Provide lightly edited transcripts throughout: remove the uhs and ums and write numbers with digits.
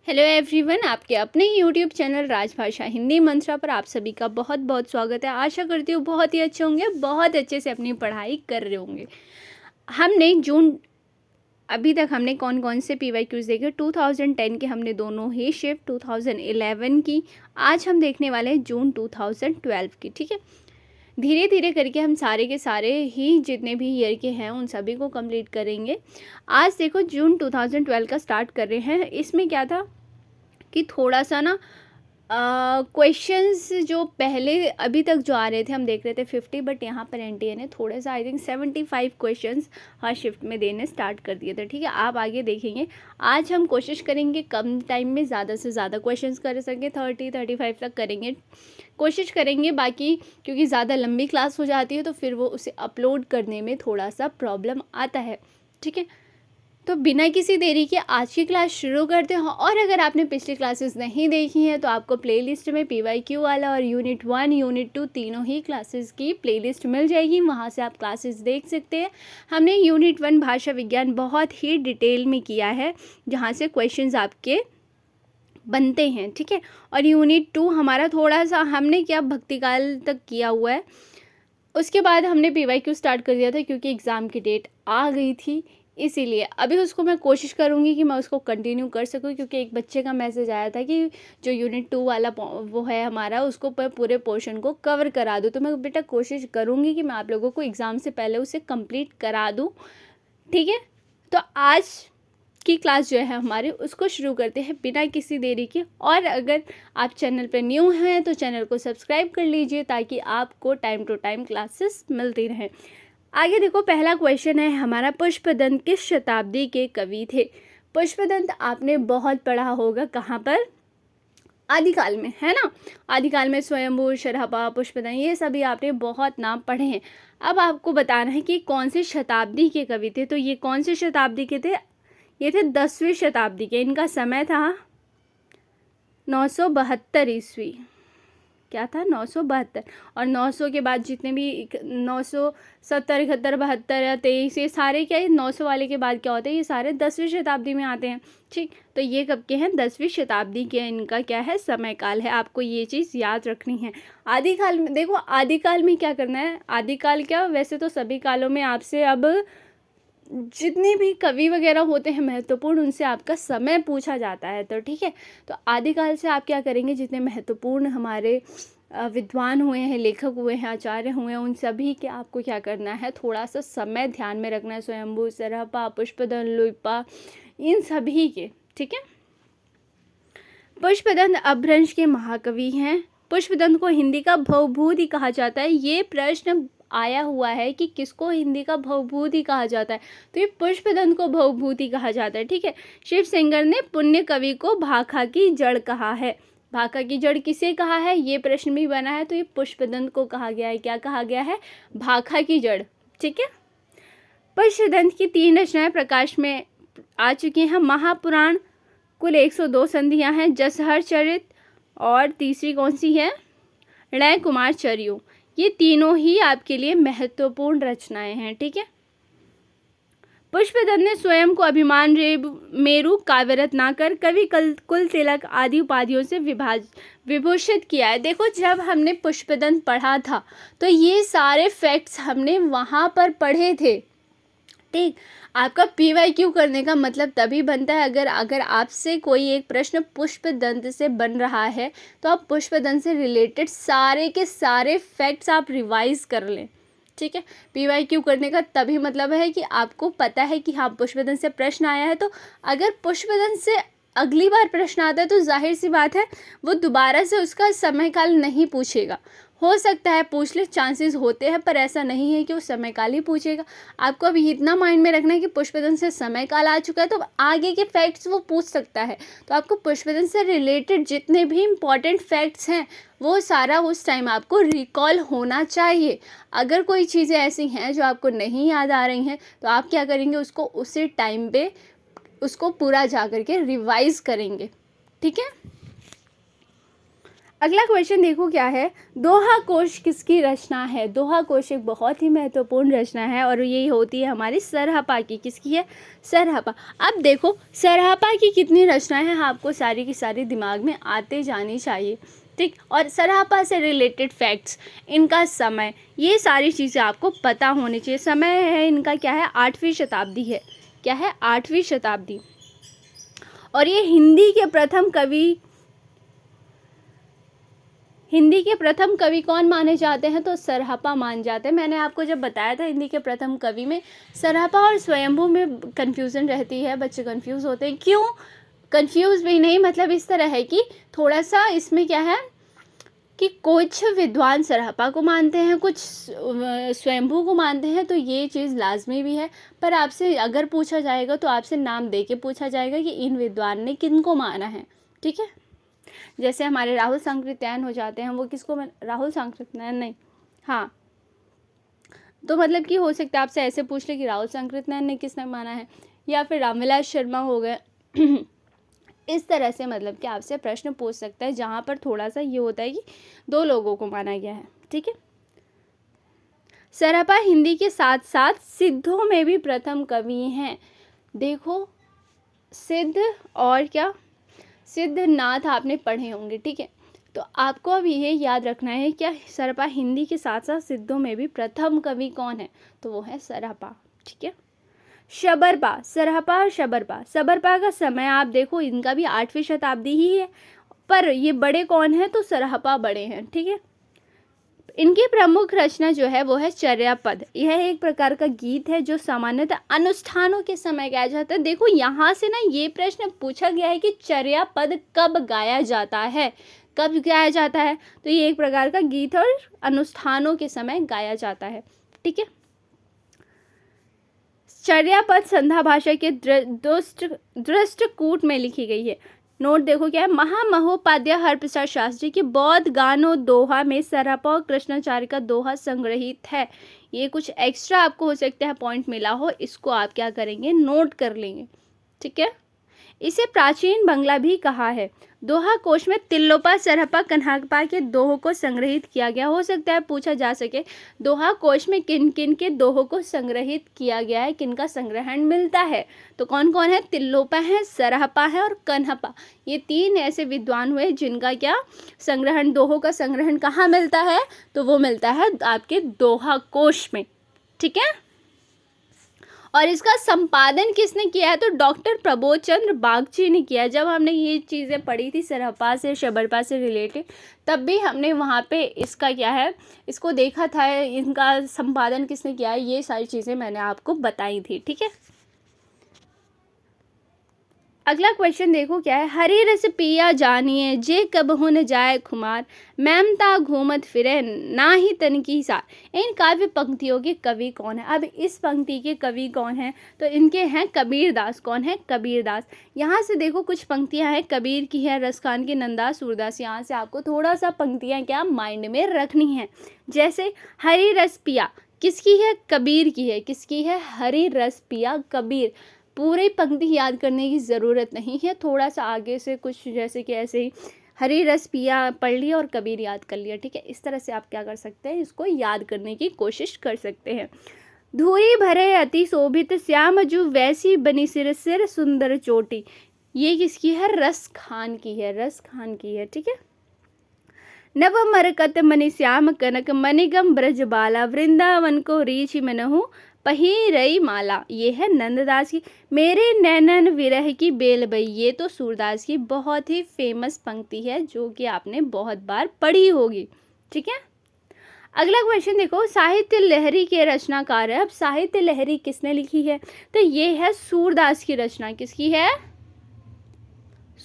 Hello everyone, आपके अपने YouTube channel राजभाषा हिंदी मंत्रा पर आप सभी का बहुत बहुत स्वागत है। आशा करती हूँ बहुत ही अच्छे होंगे, बहुत अच्छे से अपनी पढ़ाई कर रहे होंगे। हमने जून अभी तक हमने कौन कौन से PYQs देखे। 2010 के हमने दोनों ही शिफ्ट, 2011 की। आज हम देखने वाले हैं जून 2012 की। ठीक है, धीरे धीरे करके हम सारे के सारे ही जितने भी ईयर के हैं उन सभी को कंप्लीट करेंगे। आज देखो जून 2012 का स्टार्ट कर रहे हैं। इसमें क्या था कि थोड़ा सा ना क्वेश्चंस जो पहले अभी तक जो आ रहे थे हम देख रहे थे 50, बट यहाँ पर NTA ने थोड़े सा I think 75 questions her shift में देने स्टार्ट कर दिए थे। ठीक है, आप आगे देखेंगे। आज हम कोशिश करेंगे कम टाइम में ज़्यादा से ज़्यादा क्वेश्चंस कर सकें, 30-35 तक करेंगे, कोशिश करेंगे। बाकी क्योंकि ज़्यादा लंबी क्लास हो जाती है तो फिर वो उसे अपलोड करने में थोड़ा सा प्रॉब्लम आता है। ठीक है, तो बिना किसी देरी के आज की क्लास शुरू करते हैं। और अगर आपने पिछली क्लासेस नहीं देखी हैं तो आपको प्लेलिस्ट में PYQ वाला और यूनिट 1 यूनिट 2 तीनों ही क्लासेस की प्लेलिस्ट मिल जाएगी, वहाँ से आप क्लासेस देख सकते हैं। हमने यूनिट 1 भाषा विज्ञान बहुत ही डिटेल में किया है, जहाँ से क्वेश्चंस आपके बनते हैं। ठीक है, और यूनिट 2 हमारा थोड़ा सा हमने क्या भक्तिकाल तक किया हुआ है। उसके बाद हमने PYQ स्टार्ट कर दिया था क्योंकि एग्ज़ाम की डेट आ गई थी, इसीलिए अभी उसको मैं कोशिश करूँगी कि मैं उसको कंटिन्यू कर सकूँ। क्योंकि एक बच्चे का मैसेज आया था कि जो यूनिट 2 वाला वो है हमारा, उसको पूरे पोर्शन को कवर करा दूँ। तो मैं बेटा कोशिश करूँगी कि मैं आप लोगों को एग्ज़ाम से पहले उसे कंप्लीट करा दूँ। ठीक है, तो आज की क्लास जो है हमारी उसको शुरू करते हैं बिना किसी देरी के। और अगर आप चैनल पर न्यू हैं तो चैनल को सब्सक्राइब कर लीजिए ताकि आपको टाइम टू टाइम क्लासेस मिलती रहें। आगे देखो, पहला क्वेश्चन है हमारा, पुष्पदंत किस शताब्दी के कवि थे। पुष्पदंत आपने बहुत पढ़ा होगा, कहाँ पर, आदिकाल में, है ना। आदिकाल में स्वयंभू, शरहपा, पुष्पदंत, ये सभी आपने बहुत नाम पढ़े हैं। अब आपको बताना है कि कौन से शताब्दी के कवि थे। तो ये कौन से शताब्दी के थे, ये थे 10वीं शताब्दी के। इनका समय था 972 ईस्वी। क्या था, 972। और 900 के बाद जितने भी 970, 71, 72 या 23, ये सारे क्या है 900 वाले के बाद क्या होते हैं, ये सारे 10वीं शताब्दी में आते हैं। ठीक, तो ये कब के हैं, 10वीं शताब्दी के इनका क्या है, समय काल है। आपको ये चीज़ याद रखनी है। आदिकाल में देखो, आदिकाल में क्या करना है, आदिकाल क्या, वैसे तो सभी कालों में आपसे अब जितने भी कवि वगैरह होते हैं महत्वपूर्ण, उनसे आपका समय पूछा जाता है। तो ठीक है, तो आदिकाल से आप क्या करेंगे, जितने महत्वपूर्ण हमारे विद्वान हुए हैं, लेखक हुए हैं, आचार्य हुए हैं, उन सभी के आपको क्या करना है, थोड़ा सा समय ध्यान में रखना है। स्वयंभू, सरहपा, पुष्पदंत, लुइपा, इन सभी के। ठीक है, पुष्पदंत अपभ्रंश के महाकवि हैं। पुष्पदंत को हिंदी का भवभूति कहा जाता है। ये प्रश्न आया हुआ है कि किसको हिंदी का भवभूति कहा जाता है, तो ये पुष्पदंत को भवभूति कहा जाता है। ठीक है, शिव सेंगर ने पुण्य कवि को भाखा की जड़ कहा है। भाखा की जड़ किसे कहा है, ये प्रश्न भी बना है, तो ये पुष्पदंत को कहा गया है। क्या कहा गया है, भाखा की जड़। ठीक है, पुष्पदंत की 3 रचनाएं प्रकाश में आ चुकी हैं। महापुराण, कुल 102 संधियां हैं। जसहर चरित, और तीसरी कौन सी है, णय कुमार चर्यू। ये तीनों ही आपके लिए महत्वपूर्ण रचनाएं हैं। ठीक है, पुष्पदंत ने स्वयं को अभिमान मेरु, काव्यरत नाकर, कवि कुल तिलक आदि उपाधियों से विभूषित किया है। देखो, जब हमने पुष्पदंत पढ़ा था तो ये सारे फैक्ट्स हमने वहाँ पर पढ़े थे। ठीक, आपका PYQ करने का मतलब तभी बनता है अगर आपसे कोई एक प्रश्न पुष्पदंत से बन रहा है तो आप पुष्पदंत से रिलेटेड सारे के सारे फैक्ट्स आप रिवाइज कर लें। ठीक है, PYQ करने का तभी मतलब है कि आपको पता है कि हाँ पुष्पदंत से प्रश्न आया है। तो अगर पुष्पदंत से अगली बार प्रश्न आता है तो जाहिर सी बात है वो दोबारा से उसका समय काल नहीं पूछेगा। हो सकता है पूछ ले, चांसेस होते हैं, पर ऐसा नहीं है कि वो समय काल ही पूछेगा। आपको अभी इतना माइंड में रखना है कि पुष्पदंत से समय काल आ चुका है तो आगे के फैक्ट्स वो पूछ सकता है। तो आपको पुष्पदंत से रिलेटेड जितने भी इम्पॉर्टेंट फैक्ट्स हैं वो सारा उस टाइम आपको रिकॉल होना चाहिए। अगर कोई चीज़ें ऐसी हैं जो आपको नहीं याद आ रही हैं तो आप क्या करेंगे, उसको उसी टाइम पे उसको पूरा जा करके रिवाइज करेंगे। ठीक है, अगला क्वेश्चन देखो क्या है, दोहा कोश किसकी रचना है। दोहा कोश एक बहुत ही महत्वपूर्ण रचना है और ये होती है हमारी सरहपा की। किसकी है? सरहपा। अब देखो सरहपा की कितनी रचनाएं हैं आपको सारी की सारी दिमाग में आते जानी चाहिए, ठीक। और सरहपा से रिलेटेड फैक्ट्स, इनका समय, ये सारी चीज़ें आपको पता होनी चाहिए। समय है इनका क्या है? 8वीं शताब्दी है। क्या है? 8वीं शताब्दी। और ये हिंदी के प्रथम कवि कौन माने जाते हैं? तो सरहपा मान जाते हैं। मैंने आपको जब बताया था हिंदी के प्रथम कवि में सरहपा और स्वयंभू में कन्फ्यूज़न रहती है, बच्चे कन्फ्यूज़ होते हैं। क्यों? कन्फ्यूज़ भी नहीं, मतलब इस तरह है कि थोड़ा सा इसमें क्या है कि कुछ विद्वान सरहपा को मानते हैं, कुछ स्वयंभू को मानते हैं, तो ये चीज़ लाजमी भी है। पर आपसे अगर पूछा जाएगा तो आपसे नाम दे के पूछा जाएगा कि इन विद्वान ने किन को माना है, ठीक है। जैसे हमारे राहुल सांकृत्यायन हो जाते हैं, वो किसको राहुल सांकृत्यायन नहीं, हाँ, तो मतलब कि हो सकता है आपसे ऐसे पूछ ले कि राहुल सांकृत्यायन ने किसने माना है, या फिर रामविलास शर्मा हो गए इस तरह से मतलब कि आपसे प्रश्न पूछ सकता है, जहाँ पर थोड़ा सा ये होता है कि दो लोगों को माना गया है, ठीक है। सरहपा हिंदी के साथ साथ सिद्धों में भी प्रथम कवि हैं। देखो सिद्ध और क्या, सिद्धनाथ आपने पढ़े होंगे, ठीक है। तो आपको अब ये याद रखना है क्या सरहपा हिंदी के साथ साथ सिद्धों में भी प्रथम कवि कौन है? तो वो है सरहपा, ठीक है। शबरपा, सरहपा और शबरपा। शबरपा का समय आप देखो, इनका भी 8वीं शताब्दी ही है, पर ये बड़े कौन हैं? तो सरहपा बड़े हैं, ठीक है। इनकी प्रमुख रचना जो है वो है चर्यापद। यह एक प्रकार का गीत है जो सामान्यतः अनुष्ठानों के समय गाया जाता है। देखो यहाँ से ना ये प्रश्न पूछा गया है कि चर्यापद कब गाया जाता है, कब गाया जाता है? तो ये एक प्रकार का गीत और अनुष्ठानों के समय गाया जाता है, ठीक है। चर्यापद संध्या भाषा के दृष्टकूट में लिखी गई है। नोट देखो क्या है, महामहोपाध्याय हरप्रसाद शास्त्री की बौद्ध गानो दोहा में सरहपा और कृष्णाचार्य का दोहा संग्रहित है। ये कुछ एक्स्ट्रा आपको हो सकता है पॉइंट मिला हो, इसको आप क्या करेंगे? नोट कर लेंगे, ठीक है। इसे प्राचीन बंगला भी कहा है। दोहा कोश में तिल्लोपा, सरहपा, कन्हापा के दोहों को संग्रहित किया गया। हो सकता है पूछा जा सके दोहा कोश में किन किन के दोहों को संग्रहित किया गया है, किन का संग्रहण मिलता है? तो कौन कौन है? तिल्लोपा है, सरहपा है और कन्हापा। ये 3 ऐसे विद्वान हुए जिनका क्या संग्रहण, दोहों का संग्रहण कहाँ मिलता है? तो वो मिलता है आपके दोहा कोश में, ठीक है। और इसका संपादन किसने किया है? तो डॉक्टर प्रबोध चंद्र बागची ने किया है। जब हमने ये चीज़ें पढ़ी थी सरहपा से, शबरपा से रिलेटेड, तब भी हमने वहाँ पे इसका क्या है, इसको देखा था, इनका संपादन किसने किया है, ये सारी चीज़ें मैंने आपको बताई थी, ठीक है। अगला क्वेश्चन देखो क्या है, हरी रस पिया जानिए जे कबहु न जाए खुमार, मैमता घूमत फिरे ना ही तन की सार। इन काव्य पंक्तियों के कवि कौन है? अब इस पंक्ति के कवि कौन हैं? तो इनके हैं कबीर दास। कौन है? कबीर दास। यहाँ से देखो कुछ पंक्तियाँ हैं कबीर की है, रसखान की, नंदास, सूरदास। यहाँ से आपको थोड़ा सा पंक्तियाँ क्या माइंड में रखनी है। जैसे हरी रस पिया किसकी है? कबीर की है। किसकी है? हरी रस पिया कबीर। पूरी पंक्ति याद करने की ज़रूरत नहीं है, थोड़ा सा आगे से कुछ, जैसे कि ऐसे ही हरी रस पिया पढ़ लिया और कबीर याद कर लिया, ठीक है। इस तरह से आप क्या कर सकते हैं, इसको याद करने की कोशिश कर सकते हैं। धूरी भरे अति शोभित श्याम जू वैसी बनी सिर सिर सुंदर चोटी। ये किसकी है? रस खान की है, रस खान की है, ठीक है। नव मरकत मणि श्याम कनक मणिगम ब्रज बाला, वृंदावन को रीछ मनहु पही रई माला। ये है नंददास की। मेरे नैनन विरह की बेल बई। ये तो सूरदास की बहुत ही फेमस पंक्ति है जो कि आपने बहुत बार पढ़ी होगी, ठीक है। अगला क्वेश्चन देखो, साहित्य लहरी के रचनाकार है। अब साहित्य लहरी किसने लिखी है? तो ये है सूरदास की रचना। किसकी है?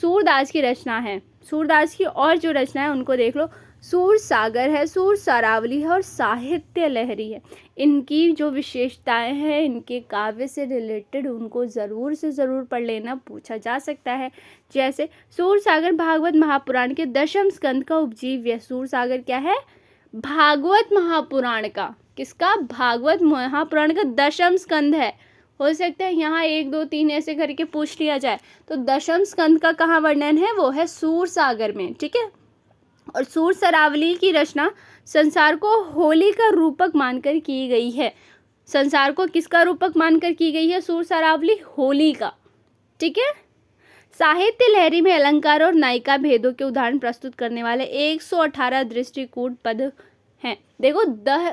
सूरदास की रचना है। सूरदास की और जो रचना है उनको देख लो, सूर सागर है, सूर सारावली है और साहित्य लहरी है। इनकी जो विशेषताएं हैं, इनके काव्य से रिलेटेड, उनको ज़रूर से ज़रूर पढ़ लेना, पूछा जा सकता है। जैसे सूर सागर भागवत महापुराण के 10वें स्कंद का उपजीव्य। सूर सागर क्या है? भागवत महापुराण का। किसका? भागवत महापुराण का 10वां स्कंद है। हो सकता है यहाँ 1 2 3 ऐसे करके पूछ लिया जाए, तो 10वें स्कंद का कहाँ वर्णन है? वो है सूर सागर में, ठीक है। और सूर सरावली की रचना संसार को होली का रूपक मानकर की गई है। संसार को किसका रूपक मानकर की गई है? सूर सरावली, होली का। ठीक है। साहित्य लहरी में अलंकार और नायिका भेदों के उदाहरण प्रस्तुत करने वाले 118 दृष्टिकूट पद हैं। देखो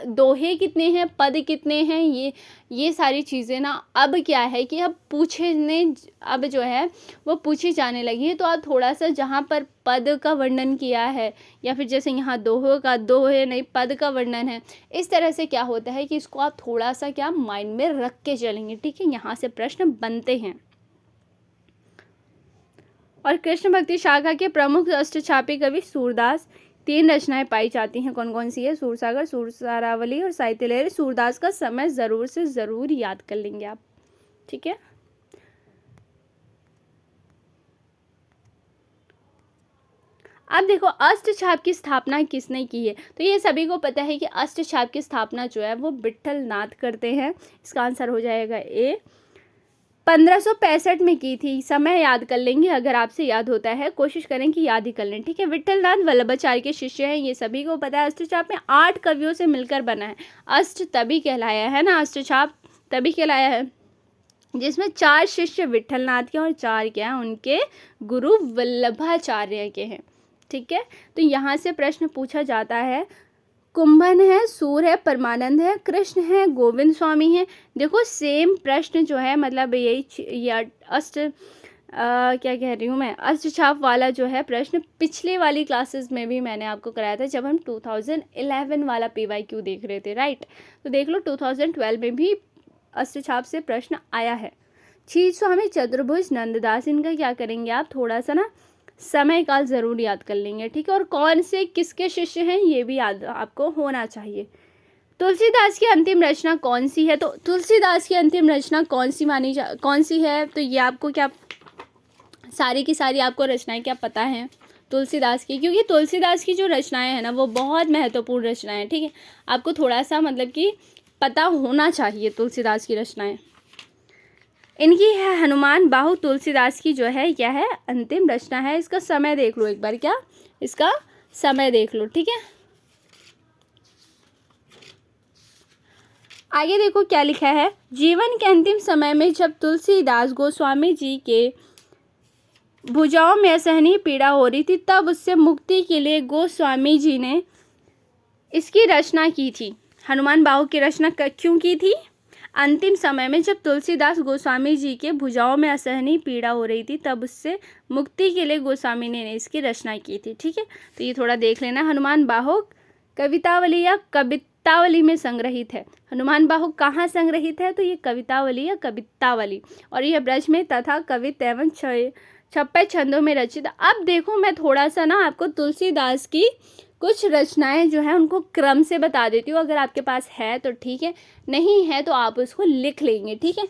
दोहे कितने हैं, पद कितने हैं, ये सारी चीज़ें ना अब क्या है कि अब जो है वो पूछी जाने लगी है। तो आप थोड़ा सा जहाँ पर पद का वर्णन किया है या फिर जैसे यहाँ दोहे नहीं पद का वर्णन है, इस तरह से क्या होता है कि इसको आप थोड़ा सा क्या माइंड में रख के चलेंगे। ठीक है, यहाँ से प्रश्न बनते हैं। और कृष्ण भक्ति शाखा के प्रमुख अष्टछापी कवि सूरदास। 3 रचनाएं पाई जाती हैं, कौन कौन सी है? सूरसागर, सूर सरावली और साहित्य लहरी। सूरदास का समय ज़रूर से ज़रूर याद कर लेंगे आप। ठीक है। अब देखो अष्टछाप की स्थापना किसने की है? तो ये सभी को पता है कि अष्टछाप की स्थापना जो है वो विट्ठल नाथ करते हैं। इसका आंसर हो जाएगा ए। 1565 में की थी। समय याद कर लेंगे, अगर आपसे याद होता है कोशिश करें कि याद ही कर लें। ठीक है। विट्ठलनाथ वल्लभाचार्य के शिष्य हैं, ये सभी को पता है। अष्टछाप में 8 कवियों से मिलकर बना है। अष्ट तभी कहलाया है ना, अष्टछाप तभी कहलाया है जिसमें 4 शिष्य विट्ठलनाथ के और 4 क्या उनके गुरु वल्लभाचार्य के हैं। ठीक है। तो यहाँ से प्रश्न पूछा जाता है, कुंभन है, सूर है, परमानंद है, कृष्ण है, गोविंद स्वामी है। देखो सेम प्रश्न जो है मतलब यही क्या कह रही हूँ मैं, अष्टछाप वाला जो है प्रश्न पिछले वाली क्लासेस में भी मैंने आपको कराया था जब हम 2011 वाला PYQ देख रहे थे, राइट। तो देख लो 2012 में भी अष्टछाप से प्रश्न आया है। छीज स्वामी चतुर्भुज नंददास, इनका क्या करेंगे आप थोड़ा सा ना समय काल ज़रूर याद कर लेंगे। ठीक है। और कौन से किसके शिष्य हैं ये भी याद आपको होना चाहिए। तुलसीदास की अंतिम रचना कौन सी है? तो तुलसीदास की अंतिम रचना कौन सी है? तो ये आपको क्या सारी की सारी आपको रचनाएं क्या पता हैं तुलसीदास की? क्योंकि तुलसीदास की जो रचनाएं हैं ना वो बहुत महत्वपूर्ण रचनाएं हैं। ठीक है। आपको थोड़ा सा मतलब कि पता होना चाहिए तुलसीदास की रचनाएं। इनकी है हनुमान बाहु, तुलसीदास की जो है क्या है अंतिम रचना है। इसका समय देख लो एक बार, क्या इसका समय देख लो। ठीक है। आगे देखो क्या लिखा है। जीवन के अंतिम समय में जब तुलसीदास गोस्वामी जी के भुजाओं में असहनीय पीड़ा हो रही थी तब उससे मुक्ति के लिए गोस्वामी जी ने इसकी रचना की थी। हनुमान बाहु की रचना क्यों की थी? अंतिम समय में जब तुलसीदास गोस्वामी जी के भुजाओं में असहनीय पीड़ा हो रही थी तब उससे मुक्ति के लिए गोस्वामी ने इसकी रचना की थी। ठीक है। तो ये थोड़ा देख लेना। हनुमान बाहु कवितावली या कवितावली में संग्रहित है। हनुमान बाहु कहाँ संग्रहित है? तो ये कवितावली या कवितावली, और यह ब्रज में तथा कवित एवं 56 छंदों में रचित। अब देखो मैं थोड़ा सा ना आपको तुलसीदास की कुछ रचनाएं जो है उनको क्रम से बता देती हूँ। अगर आपके पास है तो ठीक है, नहीं है तो आप उसको लिख लेंगे। ठीक है।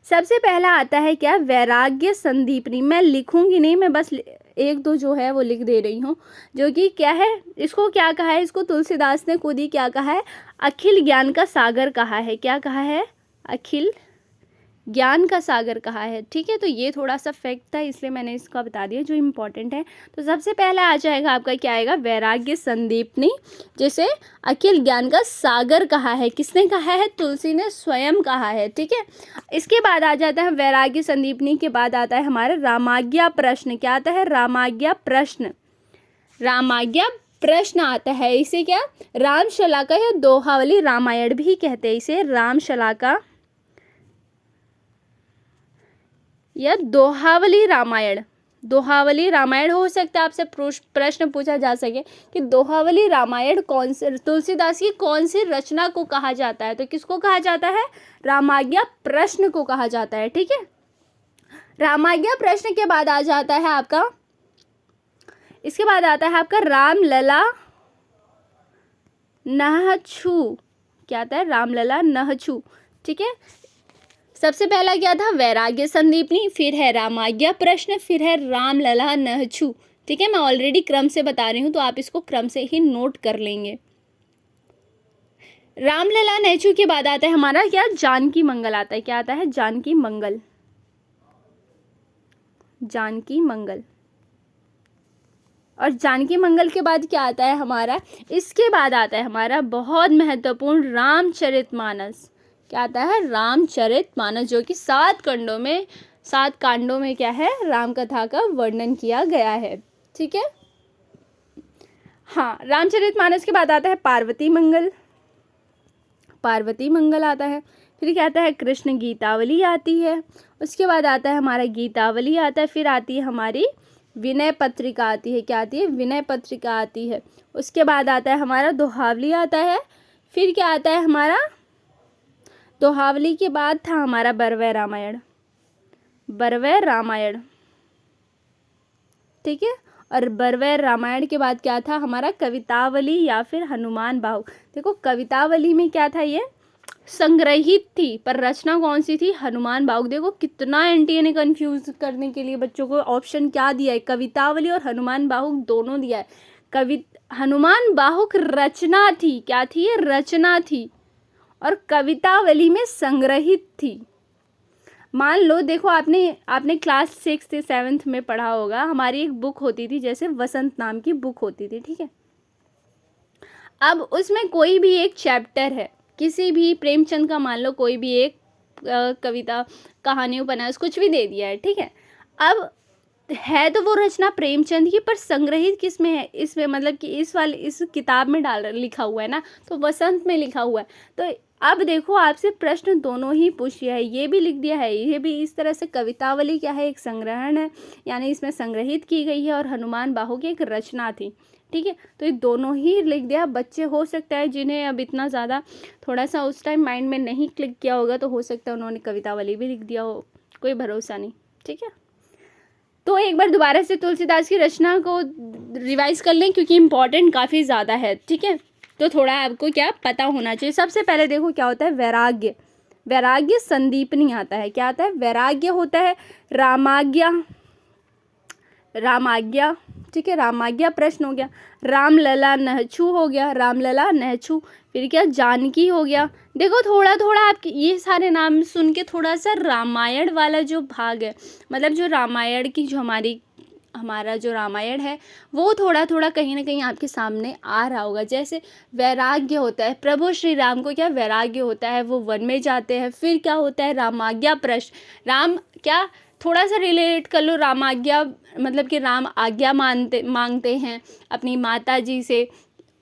सबसे पहला आता है क्या? वैराग्य संदीपनी। मैं लिखूंगी नहीं, मैं बस 1-2 जो है वो लिख दे रही हूँ। जो कि क्या है, इसको क्या कहा है? इसको तुलसीदास ने खुद ही क्या कहा है? अखिल ज्ञान का सागर कहा है। क्या कहा है? अखिल ज्ञान का सागर कहा है। ठीक है। तो ये थोड़ा सा फैक्ट था इसलिए मैंने इसका बता दिया जो इम्पोर्टेंट है। तो सबसे पहला आ जाएगा आपका क्या आएगा? वैराग्य संदीपनी, जिसे अखिल ज्ञान का सागर कहा है। किसने कहा है? तुलसी ने स्वयं कहा है। ठीक है। इसके बाद आ जाता है वैराग्य संदीपनी के बाद आता है हमारा रामाज्ञा प्रश्न। क्या आता है? रामाज्ञा प्रश्न। रामाज्ञा प्रश्न आता है। इसे क्या रामशला का या दोहावली रामायण भी कहते हैं। इसे रामशला का या दोहावली रामायण, दोहावली रामायण हो सकता है आपसे प्रश्न पूछा जा सके कि दोहावली रामायण कौन से तुलसीदास की कौन सी रचना को कहा जाता है? तो किसको कहा जाता है? रामाज्ञा प्रश्न को कहा जाता है। ठीक है। रामाज्ञा प्रश्न के बाद आ जाता है आपका, इसके बाद आता है आपका रामलला नहछु। क्या आता है? रामलला नहछु। ठीक है। सबसे पहला क्या था? वैराग्य संदीपनी, फिर है रामाज्ञा प्रश्न, फिर है रामलला नहछु। ठीक है। मैं ऑलरेडी क्रम से बता रही हूँ तो आप इसको क्रम से ही नोट कर लेंगे। रामलला नहछु के बाद आता है हमारा क्या? जानकी मंगल आता है। क्या आता है? जानकी मंगल। जानकी मंगल। और जानकी मंगल के बाद क्या आता है हमारा, इसके बाद आता है हमारा बहुत महत्वपूर्ण रामचरितमानस। क्या आता है, रामचरितमानस, जो कि 7 कांडों में क्या है, राम कथा का वर्णन किया गया है। ठीक है, हाँ, रामचरितमानस के बाद आता है पार्वती मंगल, पार्वती मंगल आता है। फिर क्या आता है, कृष्ण गीतावली आती है। उसके बाद आता है हमारा गीतावली आता है। फिर आती है हमारी विनय पत्रिका आती है। क्या आती है, विनय पत्रिका आती है। उसके बाद आता है हमारा दोहावली आता है। फिर क्या आता है हमारा, दोहावली के बाद था हमारा बरवै रामायण, बरवै रामायण। ठीक है, और बरवै रामायण के बाद क्या था हमारा, कवितावली या फिर हनुमान बाहु। देखो कवितावली में क्या था, ये संग्रहित थी, पर रचना कौन सी थी, हनुमान बाहुक। देखो कितना एनटीए ने कंफ्यूज करने के लिए बच्चों को ऑप्शन क्या दिया है, कवितावली और हनुमान बाहुक दोनों दिया है। हनुमान बाहुक रचना थी, क्या थी, ये रचना थी, और कवितावली में संग्रहित थी। मान लो, देखो आपने क्लास 6 से 7 में पढ़ा होगा, हमारी एक बुक होती थी, जैसे वसंत नाम की बुक होती थी। ठीक है, अब उसमें कोई भी एक चैप्टर है, किसी भी प्रेमचंद का मान लो कोई भी एक कविता, कहानी, उपन्यास कुछ भी दे दिया है। ठीक है, अब है तो वो रचना प्रेमचंद की, पर संग्रहित किस में है, इसमें मतलब कि इस किताब में लिखा हुआ है ना, तो वसंत में लिखा हुआ है। तो अब देखो आपसे प्रश्न दोनों ही पूछ लिया है, ये भी लिख दिया है, ये भी इस तरह से। कवितावली क्या है, एक संग्रहण है, यानी इसमें संग्रहित की गई है, और हनुमान बाहु की एक रचना थी। ठीक है, तो ये दोनों ही लिख दिया। बच्चे हो सकता है जिन्हें अब इतना ज़्यादा थोड़ा सा उस टाइम माइंड में नहीं क्लिक किया होगा, तो हो सकता है उन्होंने कवितावली भी लिख दिया हो, कोई भरोसा नहीं। ठीक है, तो एक बार दोबारा से तुलसीदास की रचना को रिवाइज कर लें, क्योंकि इम्पॉर्टेंट काफ़ी ज़्यादा है। ठीक है, तो थोड़ा आपको क्या पता होना चाहिए। सबसे पहले देखो क्या होता है, वैराग्य, वैराग्य संदीपनी आता है। क्या आता है, वैराग्य होता है। रामाज्ञा, रामाज्ञा, ठीक है, रामाज्ञा प्रश्न हो गया। रामलला नहछू हो गया, रामलला नहछू। फिर क्या, जानकी हो गया। देखो थोड़ा थोड़ा आप ये सारे नाम सुन के थोड़ा सा रामायण वाला जो भाग है, मतलब जो रामायण की जो हमारा जो रामायण है, वो थोड़ा थोड़ा कहीं ना कहीं आपके सामने आ रहा होगा। जैसे वैराग्य होता है, प्रभु श्री राम को क्या वैराग्य होता है, वो वन में जाते हैं। फिर क्या होता है, रामाज्ञा प्रश्न, राम क्या, थोड़ा सा रिलेट कर लो, रामाज्ञा मतलब कि राम आज्ञा मांगते हैं अपनी माता जी से,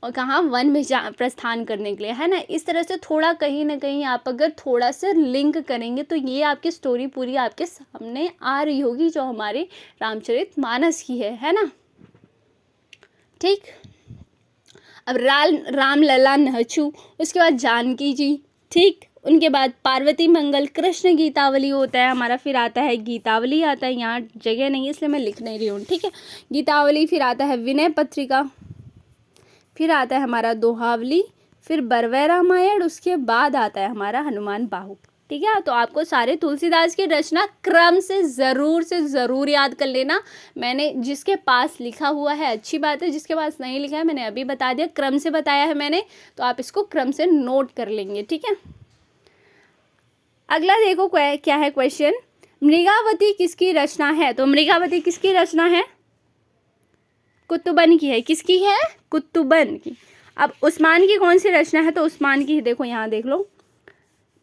और कहाँ, वन में प्रस्थान करने के लिए, है ना। इस तरह से थोड़ा कहीं ना कहीं आप अगर थोड़ा सा लिंक करेंगे, तो ये आपकी स्टोरी पूरी आपके सामने आ रही होगी, जो हमारे रामचरितमानस की है ना। ठीक, अब राम लला नहछू, उसके बाद जानकी जी। ठीक, उनके बाद पार्वती मंगल, कृष्ण गीतावली होता है हमारा। फिर आता है गीतावली आता है, यहाँ जगह नहीं है इसलिए मैं लिख नहीं रही हूँ। ठीक है, गीतावली। फिर आता है विनय पत्रिका, फिर आता है हमारा दोहावली, फिर बरवै रामायण, उसके बाद आता है हमारा हनुमान बाहु। ठीक है, तो आपको सारे तुलसीदास की रचना क्रम से ज़रूर याद कर लेना। मैंने जिसके पास लिखा हुआ है अच्छी बात है, जिसके पास नहीं लिखा है मैंने अभी बता दिया, क्रम से बताया है मैंने, तो आप इसको क्रम से नोट कर लेंगे। ठीक है, अगला देखो क्या है क्वेश्चन, मृगावती किसकी रचना है। तो मृगावती किसकी रचना है, कुतुबन की है। किसकी है, कुतुबन की। अब उस्मान की कौन सी रचना है, तो उस्मान की, देखो यहाँ देख लो,